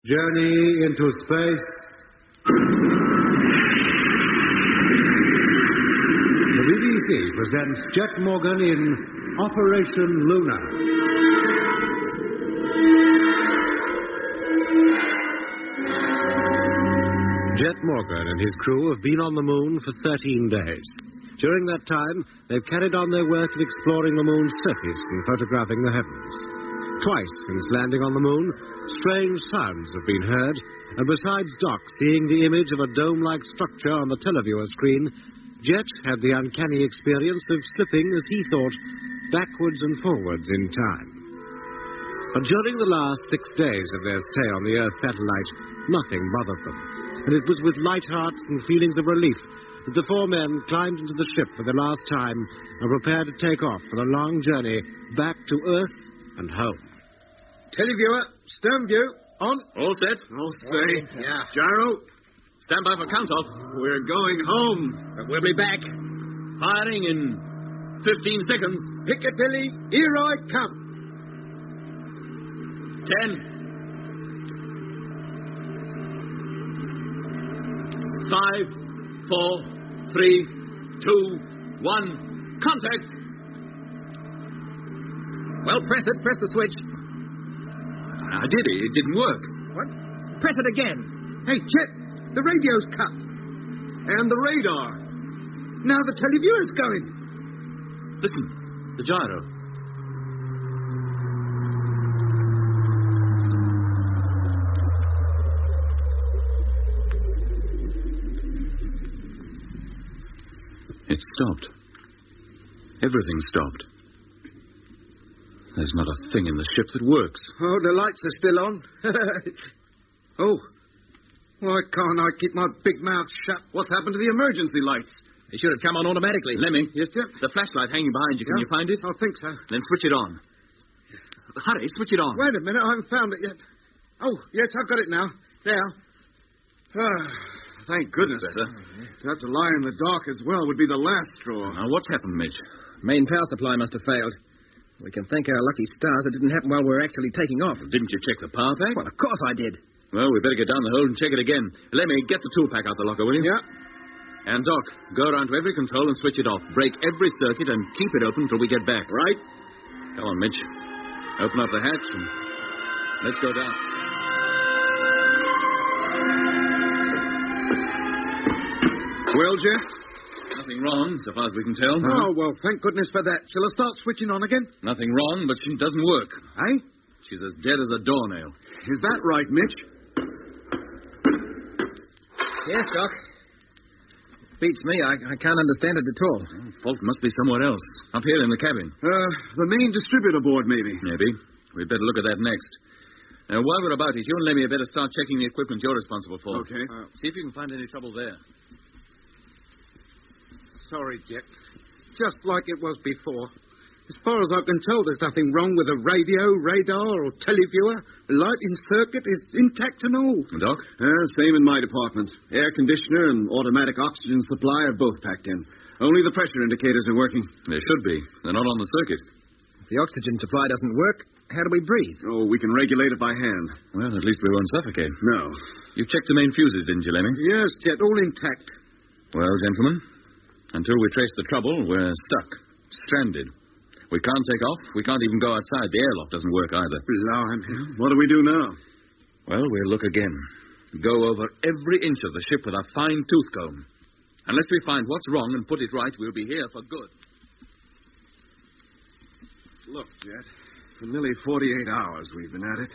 Journey into space. The BBC presents Jet Morgan in Operation Luna. Jet Morgan and his crew have been on the moon for 13 days. During that time, they've carried on their work of exploring the moon's surface and photographing the heavens. Twice since landing on the moon, strange sounds have been heard, and besides Doc seeing the image of a dome-like structure on the televiewer screen, Jet had the uncanny experience of slipping, as he thought, backwards and forwards in time. But during the last 6 days of their stay on the Earth satellite, nothing bothered them, and it was with light hearts and feelings of relief that the four men climbed into the ship for the last time and prepared to take off for the long journey back to Earth and home. Televiewer, stern view, on. All set? All set. Yeah. Gyro. Stand by for count-off. We're going home. But we'll be back. Firing in 15 seconds. Piccadilly, here I come. 10. 5, 4, 3, 2, 1. Contact! Well, press it. Press the switch. I did it. It didn't work. What? Press it again. Hey, Chet, the radio's cut. And the radar. Now the televiewer's going. Listen, the gyro. It stopped. Everything stopped. There's not a thing in the ship that works. Oh, the lights are still on. Oh, why can't I keep my big mouth shut? What's happened to the emergency lights? They should have come on automatically. Lemmy. Yes, sir? The flashlight hanging behind you. Can you find it? I think so. Then switch it on. Hurry, switch it on. Wait a minute, I haven't found it yet. Oh, yes, I've got it now. There. Thank goodness. Better. To have to lie in the dark as well would be the last straw. Now, what's happened, Mitch? Main power supply must have failed. We can thank our lucky stars it didn't happen while we were actually taking off. Didn't you check the power pack? Well, of course I did. Well, we better get down the hole and check it again. Lemmy, get the tool pack out the locker, will you? Yeah. And, Doc, go around to every control and switch it off. Break every circuit and keep it open till we get back. Right. Come on, Mitch. Open up the hatch and let's go down. Well, Jeff? Nothing wrong, so far as we can tell. Oh, well, thank goodness for that. Shall I start switching on again? Nothing wrong, but she doesn't work. Eh? She's as dead as a doornail. Is that right, Mitch? Yes, Doc. Beats me. I can't understand it at all. The fault must be somewhere else. Up here in the cabin. The main distributor board, maybe. Maybe. We'd better look at that next. Now, while we're about it, you and Lemmy had better start checking the equipment you're responsible for. Okay. See if you can find any trouble there. Sorry, Jet. Just like it was before. As far as I can tell, there's nothing wrong with the radio, radar, or televiewer. The lighting circuit is intact and all. Doc? Same in my department. Air conditioner and automatic oxygen supply are both packed in. Only the pressure indicators are working. They should be. They're not on the circuit. If the oxygen supply doesn't work, how do we breathe? Oh, we can regulate it by hand. Well, at least we won't suffocate. No. You checked the main fuses, didn't you, Lemmy? Yes, Jet, all intact. Well, gentlemen, until we trace the trouble, we're stuck. Stranded. We can't take off. We can't even go outside. The airlock doesn't work either. Blimey. What do we do now? Well, we'll look again. Go over every inch of the ship with a fine tooth comb. Unless we find what's wrong and put it right, we'll be here for good. Look, Jet, for nearly 48 hours we've been at it.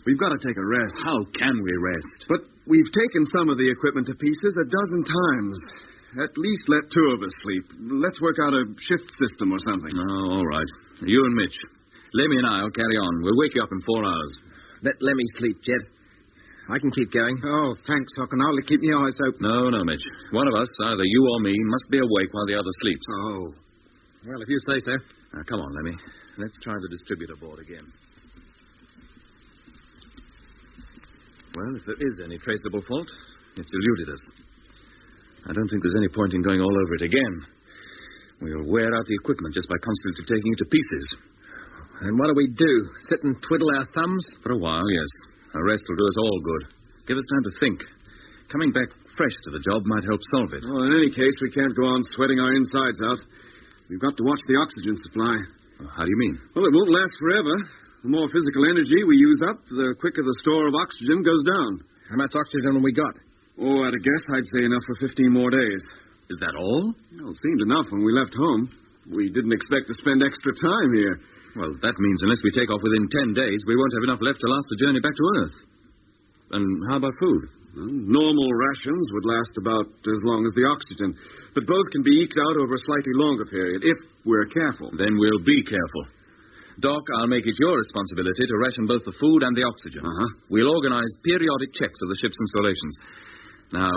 We've got to take a rest. How can we rest? But we've taken some of the equipment to pieces a dozen times. At least let two of us sleep. Let's work out a shift system or something. Oh, all right. You and Mitch. Lemmy and I will carry on. We'll wake you up in 4 hours. Let Lemmy sleep, Jet. I can keep going. Oh, thanks. I can hardly keep my eyes open. No, Mitch. One of us, either you or me, must be awake while the other sleeps. Oh. Well, if you say so. Now, come on, Lemmy. Let's try the distributor board again. Well, if there is any traceable fault, it's eluded us. I don't think there's any point in going all over it again. We'll wear out the equipment just by constantly taking it to pieces. And what do we do? Sit and twiddle our thumbs? For a while, yes. A rest will do us all good. Give us time to think. Coming back fresh to the job might help solve it. Well, in any case, we can't go on sweating our insides out. We've got to watch the oxygen supply. How do you mean? Well, it won't last forever. The more physical energy we use up, the quicker the store of oxygen goes down. How much oxygen have we got? Oh, at a guess, I'd say enough for 15 more days. Is that all? Well, it seemed enough when we left home. We didn't expect to spend extra time here. Well, that means unless we take off within 10 days, we won't have enough left to last the journey back to Earth. And how about food? Well, normal rations would last about as long as the oxygen, but both can be eked out over a slightly longer period, if we're careful. Then we'll be careful. Doc, I'll make it your responsibility to ration both the food and the oxygen. We'll organize periodic checks of the ship's installations. Now,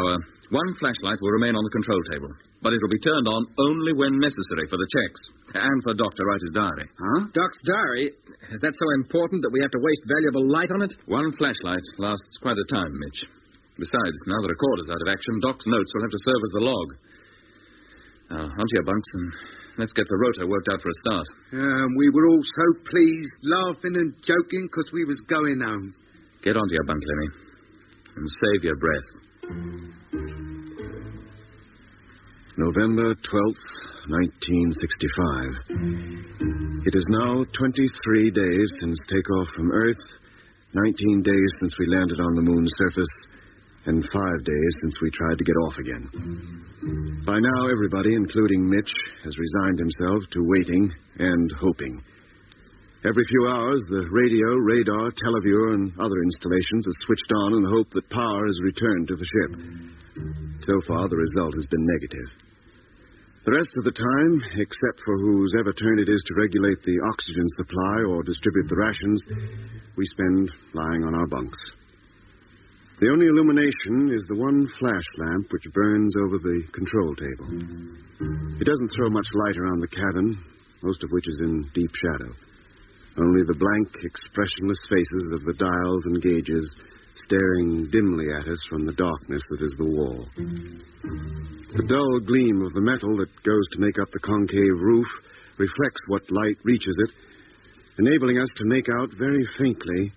one flashlight will remain on the control table, but it'll be turned on only when necessary for the checks, and for Doc to write his diary. Doc's diary? Is that so important that we have to waste valuable light on it? One flashlight lasts quite a time, Mitch. Besides, now the recorder's out of action, Doc's notes will have to serve as the log. Now, onto your bunks, and let's get the rotor worked out for a start. We were all so pleased, laughing and joking because we was going home. Get onto your bunk, Lemmy, and save your breath. November 12th, 1965. It is now 23 days since takeoff from Earth, 19 days since we landed on the moon's surface, and 5 days since we tried to get off again. By now, everybody, including Mitch, has resigned himself to waiting and hoping. Every few hours, the radio, radar, televiewer, and other installations are switched on in the hope that power is returned to the ship. So far, the result has been negative. The rest of the time, except for whose ever turn it is to regulate the oxygen supply or distribute the rations, we spend lying on our bunks. The only illumination is the one flash lamp which burns over the control table. It doesn't throw much light around the cabin, most of which is in deep shadow. Only the blank, expressionless faces of the dials and gauges staring dimly at us from the darkness that is the wall. The dull gleam of the metal that goes to make up the concave roof reflects what light reaches it, enabling us to make out very faintly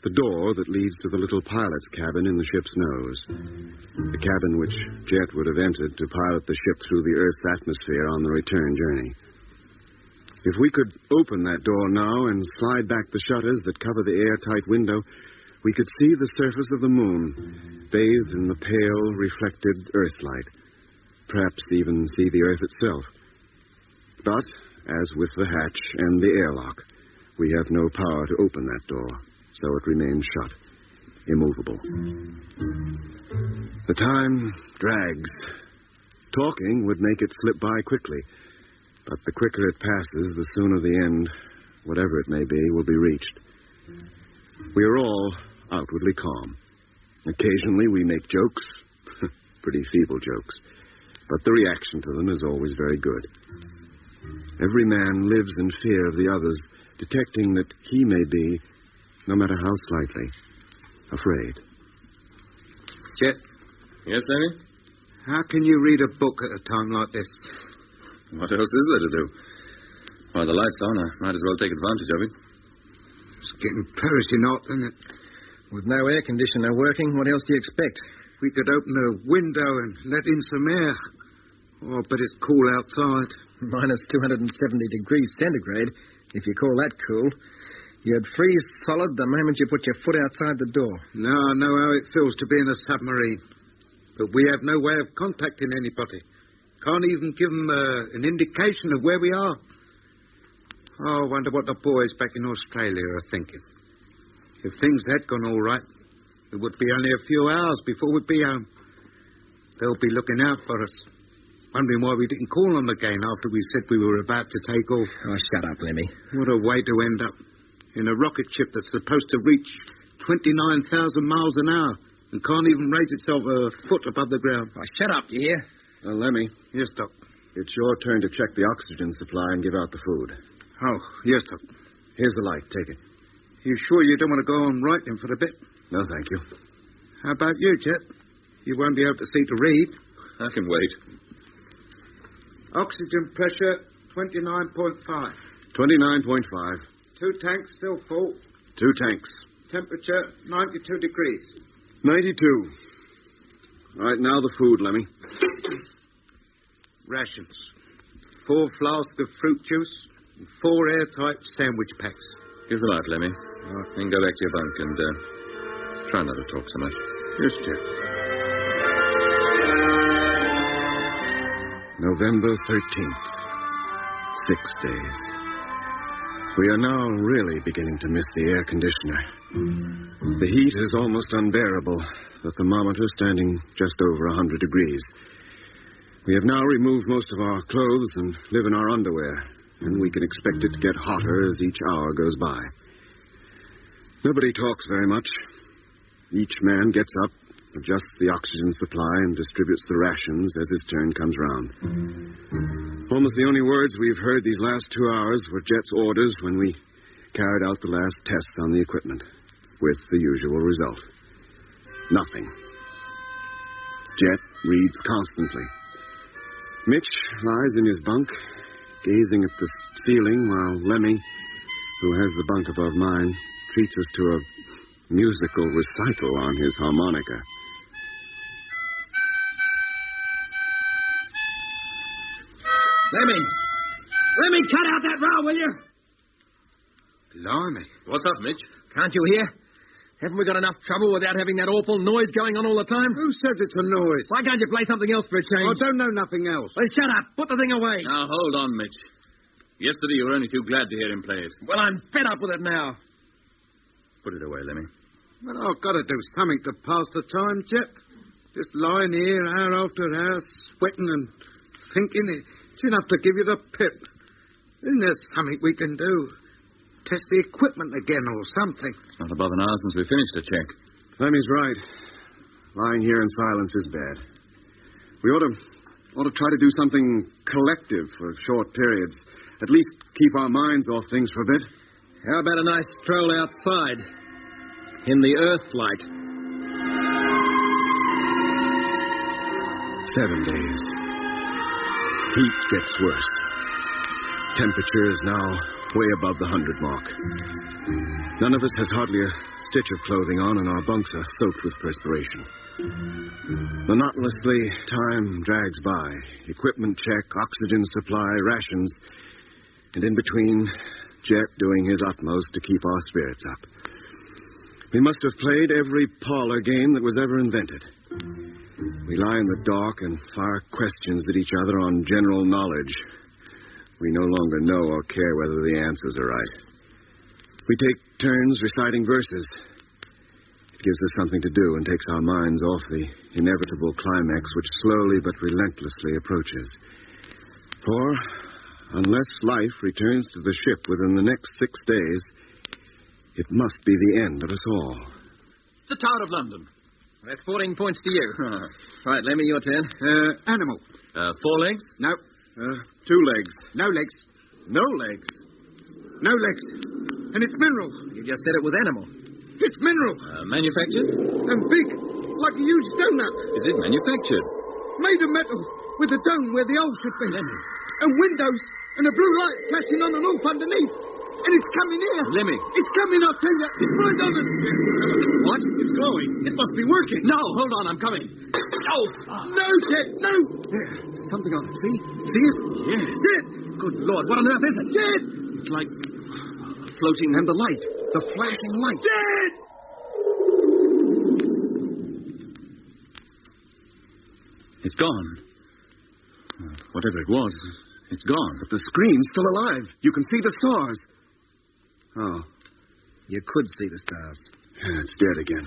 the door that leads to the little pilot's cabin in the ship's nose, the cabin which Jet would have entered to pilot the ship through the Earth's atmosphere on the return journey. If we could open that door now and slide back the shutters that cover the airtight window, we could see the surface of the moon, bathed in the pale, reflected Earthlight. Perhaps even see the Earth itself. But, as with the hatch and the airlock, we have no power to open that door, so it remains shut, immovable. The time drags. Talking would make it slip by quickly, but the quicker it passes, the sooner the end, whatever it may be, will be reached. We are all outwardly calm. Occasionally we make jokes, pretty feeble jokes, but the reaction to them is always very good. Every man lives in fear of the others, detecting that he may be, no matter how slightly, afraid. Jet? Yes, Danny? How can you read a book at a time like this? What else is there to do? While the light's on, I might as well take advantage of it. It's getting perishing hot, isn't it? With no air conditioner working, what else do you expect? We could open a window and let in some air. Oh, but it's cool outside. Minus 270 degrees centigrade, if you call that cool. You'd freeze solid the moment you put your foot outside the door. Now I know how it feels to be in a submarine. But we have no way of contacting anybody. Can't even give them an indication of where we are. Oh, I wonder what the boys back in Australia are thinking. If things had gone all right, it would be only a few hours before we'd be home. They'll be looking out for us, wondering why we didn't call them again after we said we were about to take off. Oh, shut up, Lemmy. What a way to end up. In a rocket ship that's supposed to reach 29,000 miles an hour and can't even raise itself a foot above the ground. Oh, shut up, do you hear? Lemmy, Yes, Doc. it's your turn to check the oxygen supply and give out the food. Oh, yes, Doc. Here's the light. Take it. You sure you don't want to go on writing for a bit? No, thank you. How about you, Jet? You won't be able to see to read. I can wait. Oxygen pressure, 29.5. 29.5. 2 tanks still full. 2 tanks. Temperature 92 degrees. 92. Right, now the food, Lemmy. Rations. 4 flasks of fruit juice and 4 airtight sandwich packs. Give them out, Lemmy. Then go back to your bunk and try not to talk so much. Yes, Jack. November 13th. 6 days. We are now really beginning to miss the air conditioner. The heat is almost unbearable, the thermometer standing just over 100 degrees. We have now removed most of our clothes and live in our underwear, and we can expect it to get hotter as each hour goes by. Nobody talks very much. Each man gets up, adjusts the oxygen supply, and distributes the rations as his turn comes round. Almost the only words we've heard these last 2 hours were Jet's orders when we carried out the last tests on the equipment, with the usual result. Nothing. Jet reads constantly. Mitch lies in his bunk, gazing at the ceiling, while Lemmy, who has the bunk above mine, treats us to a musical recital on his harmonica. Lemmy, cut out that row, will you? Blimey. What's up, Mitch? Can't you hear? Haven't we got enough trouble without having that awful noise going on all the time? Who says it's a noise? Why can't you play something else for a change? I don't know nothing else. Well, shut up. Put the thing away. Now, hold on, Mitch. Yesterday you were only too glad to hear him play it. Well, I'm fed up with it now. Put it away, Lemmy. But I've got to do something to pass the time, Jet. Just lying here hour after hour, sweating and thinking. It's enough to give you the pip. Isn't there something we can do? Test the equipment again or something. It's not above an hour since we finished the check. Lemmy's right. Lying here in silence is bad. We ought to try to do something collective for short periods. At least keep our minds off things for a bit. How about a nice stroll outside? In the earth light. 7 days. Heat gets worse. Temperature is now way above the 100 mark. None of us has hardly a stitch of clothing on, and our bunks are soaked with perspiration. Monotonously, time drags by. Equipment check, oxygen supply, rations, and in between, Jet doing his utmost to keep our spirits up. We must have played every parlor game that was ever invented. We lie in the dark and fire questions at each other on general knowledge. We no longer know or care whether the answers are right. We take turns reciting verses. It gives us something to do and takes our minds off the inevitable climax which slowly but relentlessly approaches. For unless life returns to the ship within the next 6 days, it must be the end of us all. The Tower of London. That's 14 points to you. Right, Lemmy, your turn. Animal. 4 legs? No. 2 legs. No legs. No legs. No legs. And it's mineral. You just said it was animal. It's mineral. Manufactured? And big. Like a huge donut. Is it manufactured? Made of metal. With a dome where the hole should be. Lemmy. And windows. And a blue light flashing on the roof underneath. And it's coming here. Lemmy. It's coming, I tell you. It's right on us. What? It's glowing. It must be working. No, hold on, I'm coming. Oh! No, Jet, no. There. Something on it. See? See it? Yes. Jet. Good Lord, what on earth is it? Jet. It's like floating. And the light. The flashing light. Jet. It's gone. Whatever it was, it's gone. But the screen's still alive. You can see the stars. Oh. You could see the stars. It's dead again.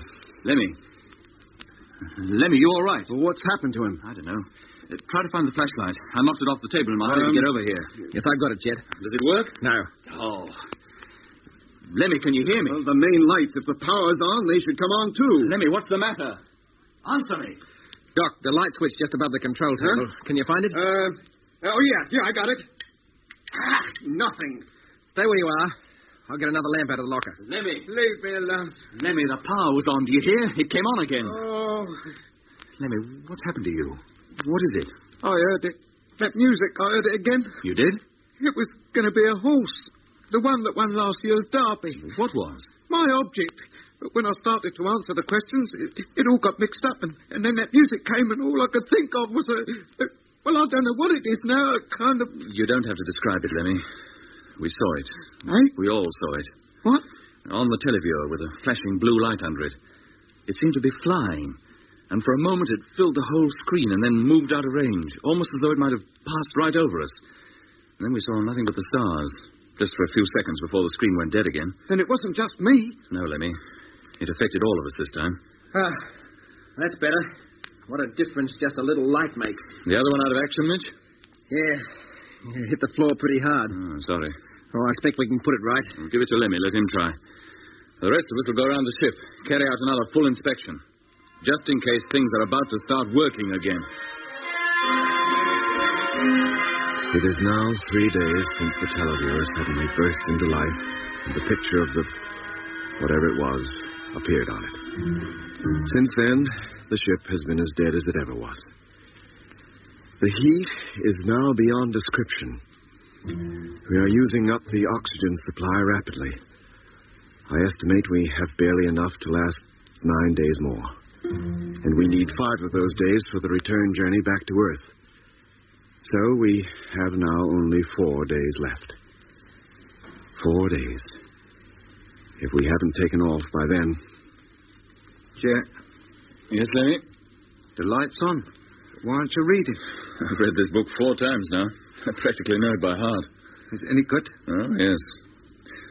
Lemmy, you all right? Well, what's happened to him? I don't know. Try to find the flashlight. I knocked it off the table in my hurry to get over here. Yes, I've got it, Jet. Does it work? No. Oh. Lemmy, can you hear me? Well, the main lights, if the power's on, they should come on, too. Lemmy, what's the matter? Answer me. Doc, the light switch just above the control table. Huh? Can you find it? Oh, yeah, I got it. Nothing. Stay where you are. I'll get another lamp out of the locker. Lemmy. Leave me alone. Lemmy, the power was on. Do you hear? It came on again. Oh, Lemmy, what's happened to you? What is it? I heard it. That music, I heard it again. You did? It was going to be a horse. The one that won last year's derby. What was? My object. But when I started to answer the questions, it all got mixed up, and then that music came, and all I could think of was well, I don't know what it is now, a kind of... You don't have to describe it, Lemmy. We saw it. Eh? We all saw it. What? On the televiewer with a flashing blue light under it. It seemed to be flying, and for a moment it filled the whole screen and then moved out of range, almost as though it might have passed right over us. And then we saw nothing but the stars, just for a few seconds before the screen went dead again. Then it wasn't just me. No, Lemmy. It affected all of us this time. That's better. What a difference just a little light makes. The other one out of action, Mitch? Yeah. It hit the floor pretty hard. Oh, sorry. Oh, I expect we can put it right. Well, give it to Lemmy. Let him try. The rest of us will go around the ship, carry out another full inspection, just in case things are about to start working again. It is now 3 days since the televiewer suddenly burst into life, and the picture of the... whatever it was, appeared on it. Since then, the ship has been as dead as it ever was. The heat is now beyond description. We are using up the oxygen supply rapidly. I estimate we have barely enough to last 9 days more. And we need 5 of those days for the return journey back to Earth. So we have now only 4 days left. 4 days. If we haven't taken off by then... Jack. Yes, Lemmy? The light's on. Why don't you read it? I've read this book 4 times now. I practically know it by heart. Is it any good? Oh, yes.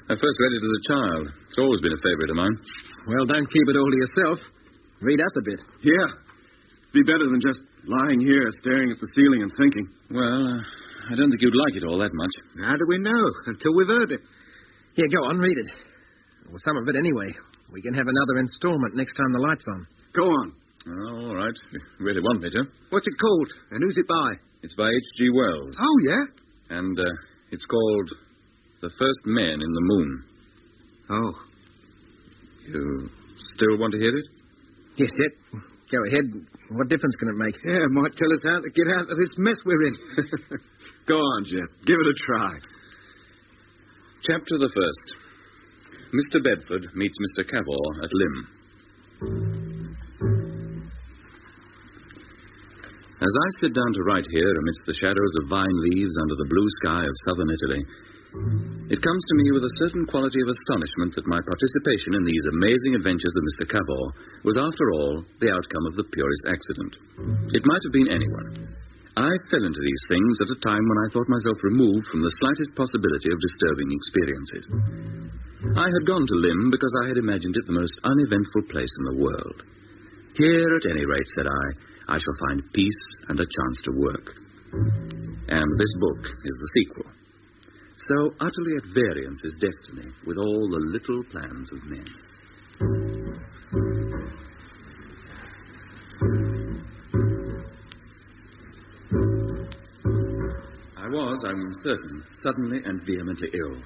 I first read it as a child. It's always been a favorite of mine. Well, don't keep it all to yourself. Read us a bit. Yeah. Be better than just lying here staring at the ceiling and thinking. Well, I don't think you'd like it all that much. How do we know? Until we've heard it. Here, go on, read it. Well, some of it anyway. We can have another installment next time the light's on. Go on. Oh, all right. If you really want me to. What's it called? And who's it by? It's by H.G. Wells. Oh, yeah? And it's called The First Men in the Moon. Oh. You still want to hear it? Yes, Jet. Go ahead. What difference can it make? Yeah, it might tell us how to get out of this mess we're in. Go on, Jet. Give it a try. Chapter the first. Mr. Bedford meets Mr. Cavor at Lymm. As I sit down to write here amidst the shadows of vine leaves under the blue sky of southern Italy, it comes to me with a certain quality of astonishment that my participation in these amazing adventures of Mr. Cavor was, after all, the outcome of the purest accident. It might have been anyone. I fell into these things at a time when I thought myself removed from the slightest possibility of disturbing experiences. I had gone to Lymm because I had imagined it the most uneventful place in the world. Here, at any rate, said I shall find peace and a chance to work. And this book is the sequel. So utterly at variance is destiny with all the little plans of men. I was, I'm certain, suddenly and vehemently ill.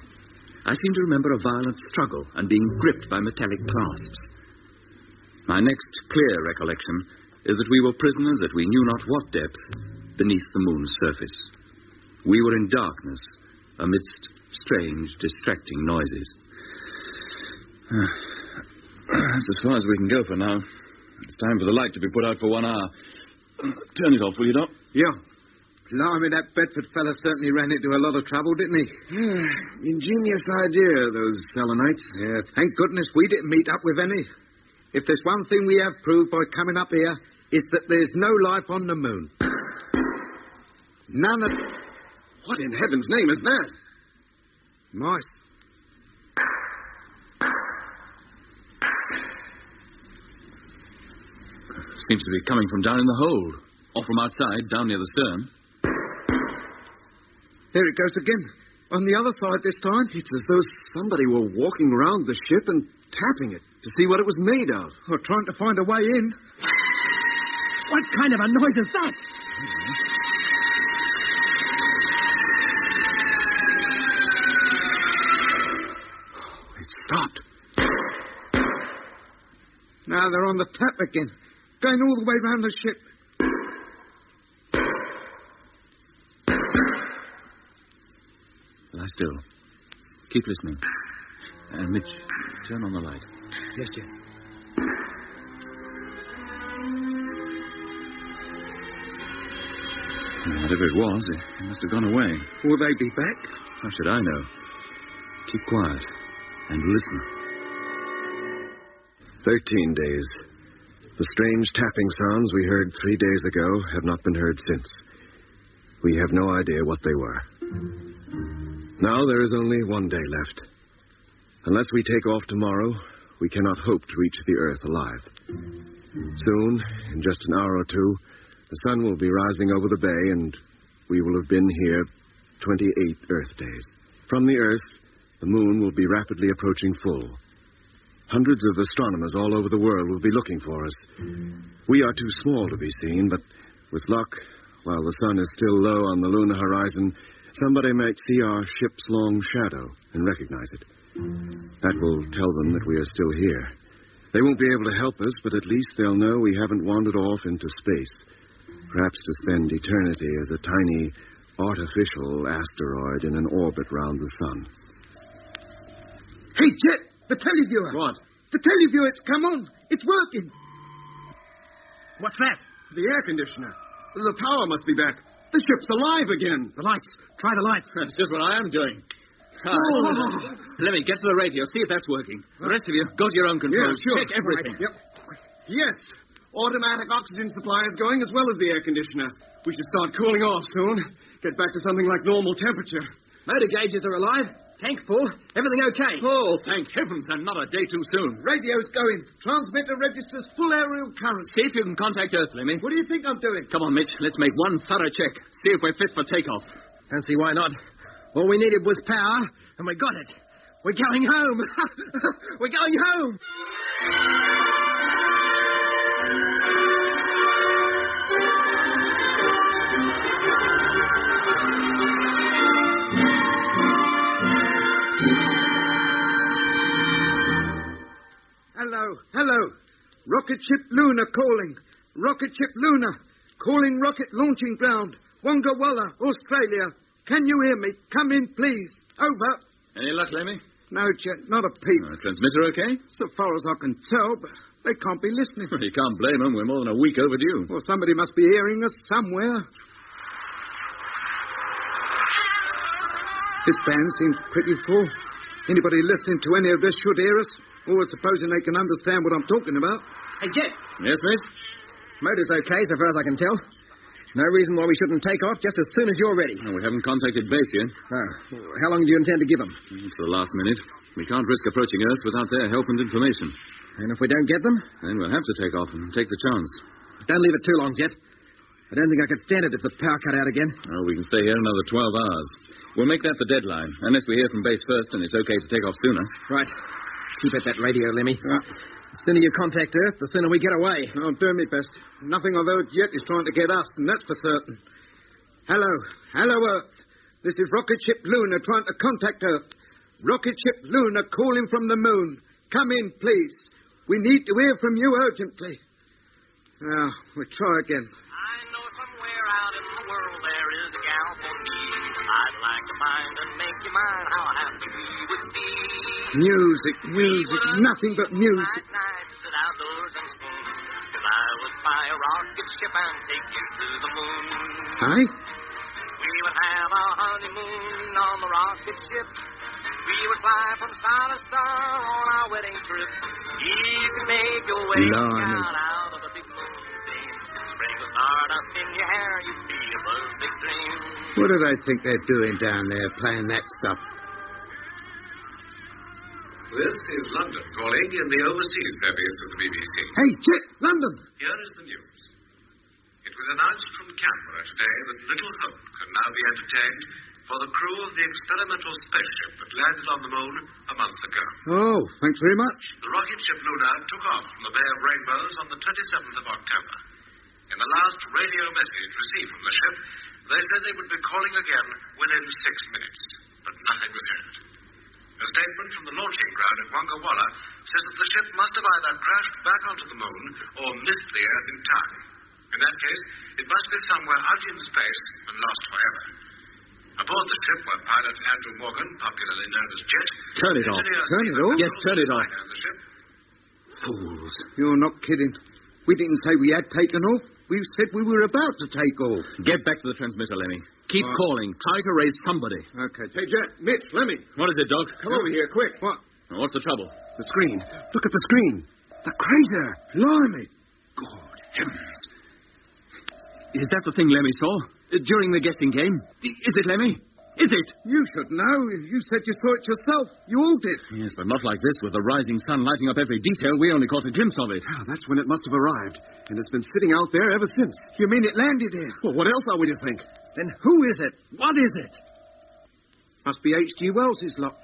I seem to remember a violent struggle and being gripped by metallic clasps. My next clear recollection is that we were prisoners at we knew not what depth beneath the moon's surface. We were in darkness amidst strange, distracting noises. That's as far as we can go for now. It's time for the light to be put out for 1 hour. Turn it off, will you, Doc? Yeah. Blimey, that Bedford fella certainly ran into a lot of trouble, didn't he? Ingenious idea, those Selenites. Yeah, thank goodness we didn't meet up with any. If there's one thing we have proved by coming up here, it's that there's no life on the moon. None of... What in heaven's name is that? Mice. Seems to be coming from down in the hold, or from outside, down near the stern. There it goes again. On the other side this time. It's as though somebody were walking around the ship and tapping it to see what it was made of. Or trying to find a way in. What kind of a noise is that? It stopped. Now they're on the tap again. Going all the way round the ship. Lie still. Keep listening. And Mitch, turn on the light. Yes, Jet. Whatever it was, it must have gone away. Will they be back? How should I know? Keep quiet and listen. 13 days. The strange tapping sounds we heard 3 days ago have not been heard since. We have no idea what they were. Now there is only 1 day left. Unless we take off tomorrow, we cannot hope to reach the Earth alive. Soon, in just an hour or two, the sun will be rising over the bay, and we will have been here 28 Earth days. From the Earth, the moon will be rapidly approaching full. Hundreds of astronomers all over the world will be looking for us. We are too small to be seen, but with luck, while the sun is still low on the lunar horizon, somebody might see our ship's long shadow and recognize it. That will tell them that we are still here. They won't be able to help us, but at least they'll know we haven't wandered off into space, perhaps to spend eternity as a tiny, artificial asteroid in an orbit round the sun. Hey, Jet, the televiewer. What? The televiewer, it's come on. It's working. What's that? The air conditioner. The power must be back. The ship's alive again. The lights. Try the lights. That's just what I am doing. Let me get to the radio, see if that's working. The rest of you, go to your own controls. Yeah, sure. Check everything. Yep. Yes. Automatic oxygen supply is going as well as the air conditioner. We should start cooling off soon. Get back to something like normal temperature. Motor gauges are alive. Tank full. Everything okay. Oh, thank heavens, and not a day too soon. Radio's going. Transmitter registers full aerial current. See if you can contact Earth, Lemmy. What do you think I'm doing? Come on, Mitch. Let's make one thorough check. See if we're fit for takeoff. Don't see why not. All we needed was power, and we got it. We're going home. We're going home. Hello. Rocket ship Luna calling. Rocket ship Luna. Calling rocket launching ground. Wonga Walla, Australia. Can you hear me? Come in, please. Over. Any luck, Lemmy? No, Jet, not a peep. Transmitter okay? So far as I can tell, but they can't be listening. Well, you can't blame them. We're more than a week overdue. Well, somebody must be hearing us somewhere. This band seems pretty full. Anybody listening to any of this should hear us. Always supposing they can understand what I'm talking about. Hey, Jet. Yes, Mitch? Motor's okay, so far as I can tell. No reason why we shouldn't take off just as soon as you're ready. Well, we haven't contacted base yet. Oh. How long do you intend to give them? To the last minute. We can't risk approaching Earth without their help and information. And if we don't get them? Then we'll have to take off and take the chance. Don't leave it too long, Jet. I don't think I could stand it if the power cut out again. Oh, we can stay here another 12 hours. We'll make that the deadline, unless we hear from base first and it's okay to take off sooner. Right. Keep at that radio, Lemmy. The sooner you contact Earth, the sooner we get away. I'll do my best. Nothing I've heard yet is trying to get us, and that's for certain. Hello, Earth. This is Rocket Ship Luna trying to contact Earth. Rocket Ship Luna calling from the moon. Come in, please. We need to hear from you urgently. Now, we'll try again. I know somewhere out in the world there is a gal for me. I'd like to find and make you mine. How happy we would be. Music, nothing but music. Night, sit outdoors and spoon. 'Cause I would buy a rocket ship and take you to the moon. Aye? We would have our honeymoon on the rocket ship. We would fly from star to star on our wedding trip. You can make your way out of the big moon beam. Sprinkle stardust in your hair, you'd be a perfect dream. What do they think they're doing down there, playing that stuff? This is London calling in the overseas service of the BBC. Hey, Jet, London! Here is the news. It was announced from Canberra today that little hope can now be entertained for the crew of the experimental spaceship that landed on the moon a month ago. Oh, thanks very much. The rocket ship Luna took off from the Bay of Rainbows on the 27th of October. In the last radio message received from the ship, they said they would be calling again within 6 minutes, but nothing was heard. A statement from the launching ground at Wonga Walla says that the ship must have either crashed back onto the moon or missed the Earth in time. In that case, it must be somewhere out in space and lost forever. Aboard the ship were pilot Andrew Morgan, popularly known as Jet. Turn it off. Turn it off? Yes, turn it off. The ship. Fools. You're not kidding. We didn't say we had taken off. We said we were about to take off. Get back to the transmitter, Lemmy. Keep calling. Try to raise somebody. Okay. Hey, Jet, Mitch, Lemmy. What is it, Doc? Come over here, quick. What? What's the trouble? The screen. Look at the screen. The crater. Blimey. Good heavens. Is that the thing Lemmy saw? During the guessing game? Is it, Lemmy? Is it? You should know. You said you saw it yourself. You all did. Yes, but not like this, with the rising sun lighting up every detail. We only caught a glimpse of it. Ah, that's when it must have arrived. And it's been sitting out there ever since. You mean it landed there? Well, what else are we to think? Then who is it? What is it? Must be H.G. Wells's lot.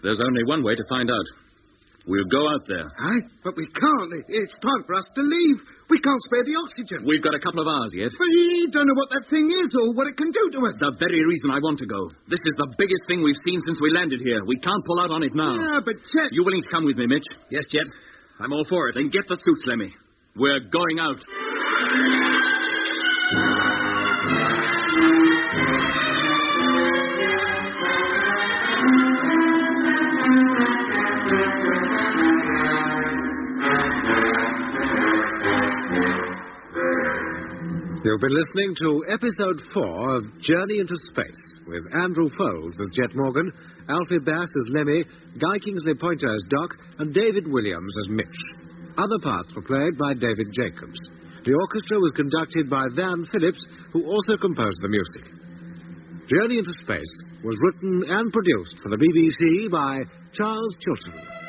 There's only one way to find out. We'll go out there. Aye, but we can't. It's time for us to leave. We can't spare the oxygen. We've got a couple of hours yet. But you don't know what that thing is or what it can do to us. The very reason I want to go. This is the biggest thing we've seen since we landed here. We can't pull out on it now. Yeah, but Chet... You willing to come with me, Mitch? Yes, Jet. I'm all for it. Then get the suits, Lemmy. We're going out. You've been listening to Episode 4 of Journey into Space, with Andrew Foulds as Jet Morgan, Alfie Bass as Lemmy, Guy Kingsley Pointer as Doc, and David Williams as Mitch. Other parts were played by David Jacobs. The orchestra was conducted by Van Phillips, who also composed the music. Journey into Space was written and produced for the BBC by Charles Chilton.